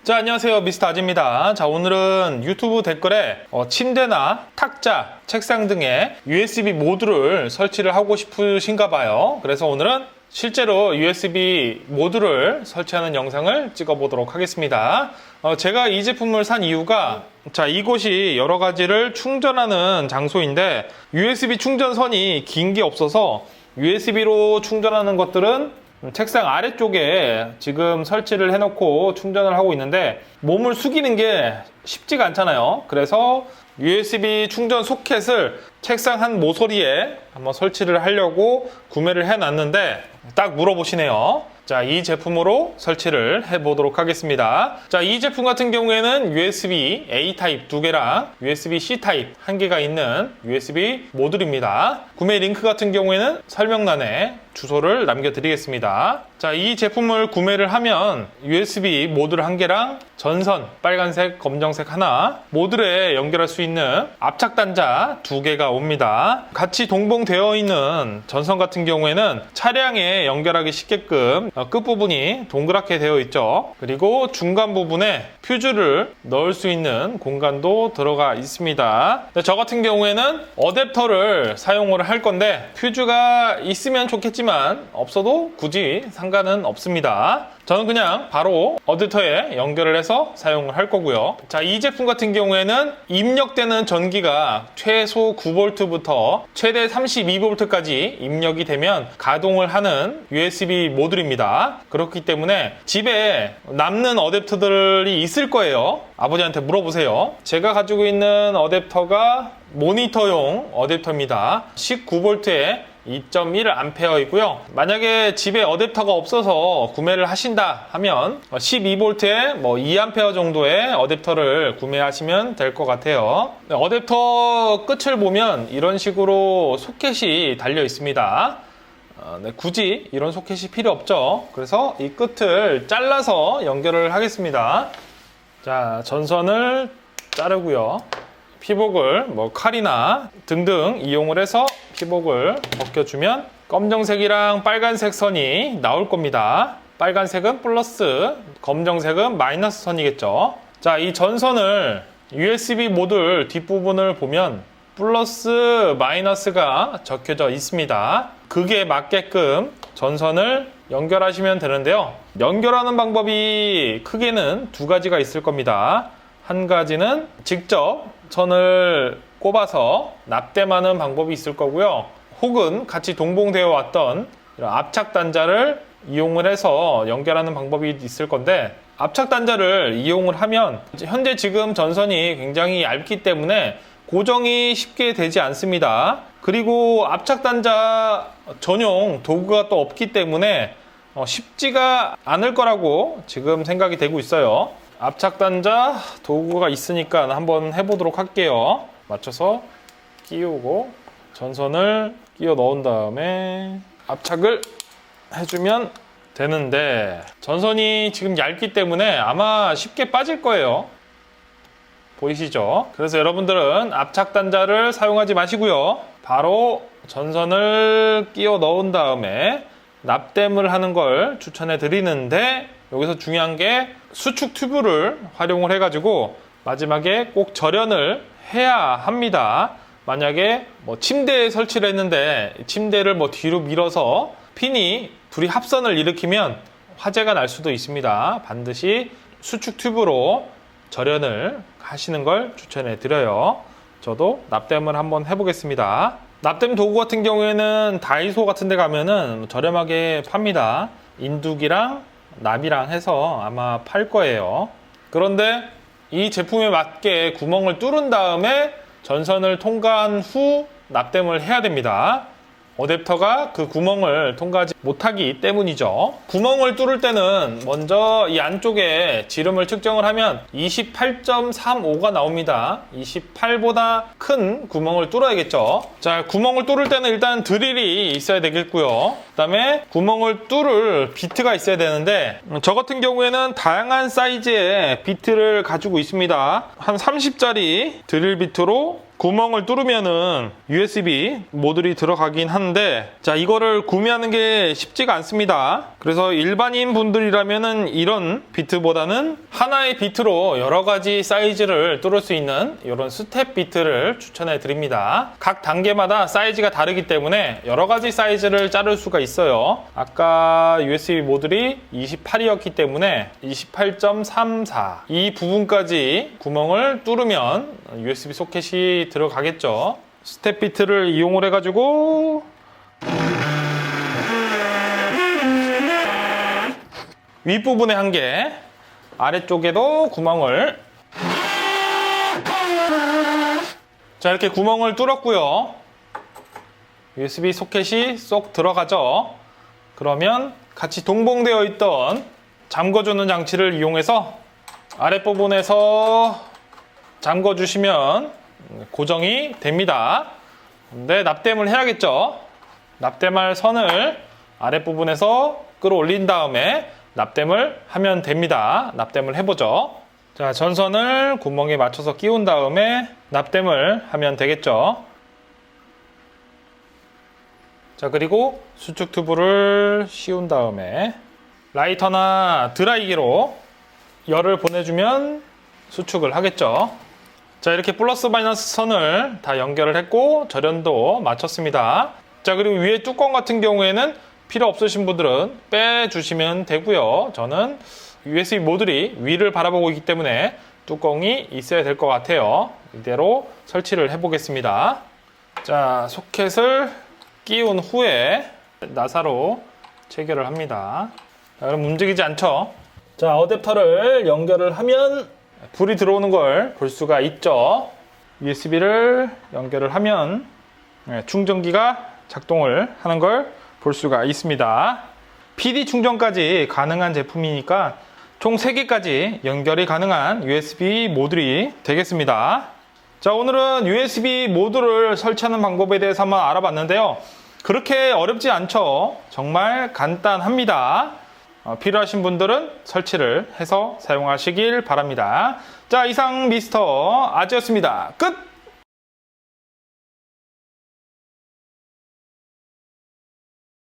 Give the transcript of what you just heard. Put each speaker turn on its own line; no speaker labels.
자, 안녕하세요. 미스터 아지입니다. 자, 오늘은 유튜브 댓글에 침대나 탁자, 책상 등에 USB 모듈을 설치를 하고 싶으신가 봐요. 그래서 오늘은 실제로 USB 모듈을 설치하는 영상을 찍어 보도록 하겠습니다. 제가 이 제품을 산 이유가, 자, 이곳이 여러 가지를 충전하는 장소인데 USB 충전선이 긴 게 없어서 USB로 충전하는 것들은 책상 아래쪽에 지금 설치를 해놓고 충전을 하고 있는데 몸을 숙이는 게 쉽지가 않잖아요. 그래서 USB 충전 소켓을 책상 한 모서리에 한번 설치를 하려고 구매를 해놨는데 딱 물어보시네요. 자, 이 제품으로 설치를 해보도록 하겠습니다. 자, 이 제품 같은 경우에는 USB A 타입 2개랑 USB C 타입 1개가 있는 USB 모듈입니다. 구매 링크 같은 경우에는 설명란에 주소를 남겨드리겠습니다. 자, 이 제품을 구매를 하면 USB 모듈 1개랑 전선 빨간색, 검정색 하나, 모듈에 연결할 수 있는 압착 단자 2개가 옵니다. 같이 동봉되어 있는 전선 같은 경우에는 차량에 연결하기 쉽게끔 끝부분이 동그랗게 되어 있죠. 그리고 중간 부분에 퓨즈를 넣을 수 있는 공간도 들어가 있습니다. 저 같은 경우에는 어댑터를 사용을 할 건데 퓨즈가 있으면 좋겠지만 없어도 굳이 상관은 없습니다. 저는 그냥 바로 어댑터에 연결을 해서 사용을 할 거고요. 자, 이 제품 같은 경우에는 입력되는 전기가 최소 9V부터 최대 32V까지 입력이 되면 가동을 하는 USB 모듈입니다. 그렇기 때문에 집에 남는 어댑터들이 있을 거예요. 아버지한테 물어보세요. 제가 가지고 있는 어댑터가 모니터용 어댑터입니다. 19V에 2.1A이고요. 만약에 집에 어댑터가 없어서 구매를 하신다 하면 12V에 2A 정도의 어댑터를 구매하시면 될 것 같아요. 어댑터 끝을 보면 이런 식으로 소켓이 달려 있습니다. 굳이 이런 소켓이 필요 없죠. 그래서 이 끝을 잘라서 연결을 하겠습니다. 자, 전선을 자르고요. 피복을 칼이나 등등 이용을 해서 피복을 벗겨주면 검정색이랑 빨간색 선이 나올 겁니다. 빨간색은 플러스, 검정색은 마이너스 선이겠죠. 자, 이 전선을 USB 모듈 뒷부분을 보면 플러스, 마이너스가 적혀져 있습니다. 그게 맞게끔 전선을 연결하시면 되는데요. 연결하는 방법이 크게는 두 가지가 있을 겁니다. 한 가지는 직접 선을 꼽아서 납땜하는 방법이 있을 거고요. 혹은 같이 동봉되어 왔던 이런 압착 단자를 이용을 해서 연결하는 방법이 있을 건데, 압착 단자를 이용을 하면 현재 지금 전선이 굉장히 얇기 때문에 고정이 쉽게 되지 않습니다. 그리고 압착 단자 전용 도구가 또 없기 때문에 쉽지가 않을 거라고 지금 생각이 되고 있어요. 압착 단자 도구가 있으니까 한번 해보도록 할게요. 맞춰서 끼우고 전선을 끼워 넣은 다음에 압착을 해주면 되는데, 전선이 지금 얇기 때문에 아마 쉽게 빠질 거예요. 보이시죠? 그래서 여러분들은 압착 단자를 사용하지 마시고요. 바로 전선을 끼워 넣은 다음에 납땜을 하는 걸 추천해 드리는데, 여기서 중요한 게 수축 튜브를 활용을 해가지고 마지막에 꼭 절연을 해야 합니다. 만약에 침대에 설치를 했는데 침대를 뒤로 밀어서 핀이 둘이 합선을 일으키면 화재가 날 수도 있습니다. 반드시 수축 튜브로 절연을 하시는 걸 추천해 드려요. 저도 납땜을 한번 해보겠습니다. 납땜 도구 같은 경우에는 다이소 같은 데 가면은 저렴하게 팝니다. 인두기랑 납이랑 해서 아마 팔 거예요. 그런데 이 제품에 맞게 구멍을 뚫은 다음에 전선을 통과한 후 납땜을 해야 됩니다. 어댑터가 그 구멍을 통과하지 못하기 때문이죠. 구멍을 뚫을 때는 먼저 이 안쪽에 지름을 측정을 하면 28.35가 나옵니다. 28보다 큰 구멍을 뚫어야겠죠. 자, 구멍을 뚫을 때는 일단 드릴이 있어야 되겠고요. 그 다음에 구멍을 뚫을 비트가 있어야 되는데, 저 같은 경우에는 다양한 사이즈의 비트를 가지고 있습니다. 한 30짜리 드릴 비트로 구멍을 뚫으면은 USB 모듈이 들어가긴 하는데, 자, 이거를 구매하는 게 쉽지가 않습니다. 그래서 일반인 분들이라면은 이런 비트보다는 하나의 비트로 여러 가지 사이즈를 뚫을 수 있는 이런 스텝 비트를 추천해 드립니다. 각 단계마다 사이즈가 다르기 때문에 여러 가지 사이즈를 자를 수가 있어요. 아까 USB 모듈이 28이었기 때문에 28.34 이 부분까지 구멍을 뚫으면 USB 소켓이 들어가겠죠. 스텝 비트를 이용을 해가지고 윗부분에 한 개, 아래쪽에도 구멍을, 자, 이렇게 구멍을 뚫었고요. USB 소켓이 쏙 들어가죠. 그러면 같이 동봉되어 있던 잠궈주는 장치를 이용해서 아랫부분에서 잠궈주시면 고정이 됩니다. 근데 납땜을 해야겠죠. 납땜할 선을 아랫부분에서 끌어올린 다음에 납땜을 하면 됩니다. 납땜을 해보죠. 자, 전선을 구멍에 맞춰서 끼운 다음에 납땜을 하면 되겠죠. 자, 그리고 수축 튜브를 씌운 다음에 라이터나 드라이기로 열을 보내주면 수축을 하겠죠. 자, 이렇게 플러스 마이너스 선을 다 연결을 했고 절연도 맞췄습니다. 자, 그리고 위에 뚜껑 같은 경우에는 필요 없으신 분들은 빼주시면 되고요. 저는 USB 모듈이 위를 바라보고 있기 때문에 뚜껑이 있어야 될 것 같아요. 이대로 설치를 해보겠습니다. 자, 소켓을 끼운 후에 나사로 체결을 합니다. 자, 그럼 움직이지 않죠? 자, 어댑터를 연결을 하면 불이 들어오는 걸 볼 수가 있죠. USB를 연결을 하면 충전기가 작동을 하는 걸 볼 수가 있습니다. PD 충전까지 가능한 제품이니까 총 3개까지 연결이 가능한 USB 모듈이 되겠습니다. 자, 오늘은 USB 모듈을 설치하는 방법에 대해서 한번 알아봤는데요. 그렇게 어렵지 않죠? 정말 간단합니다. 필요하신 분들은 설치를 해서 사용하시길 바랍니다. 자, 이상 미스터 아즈였습니다. 끝!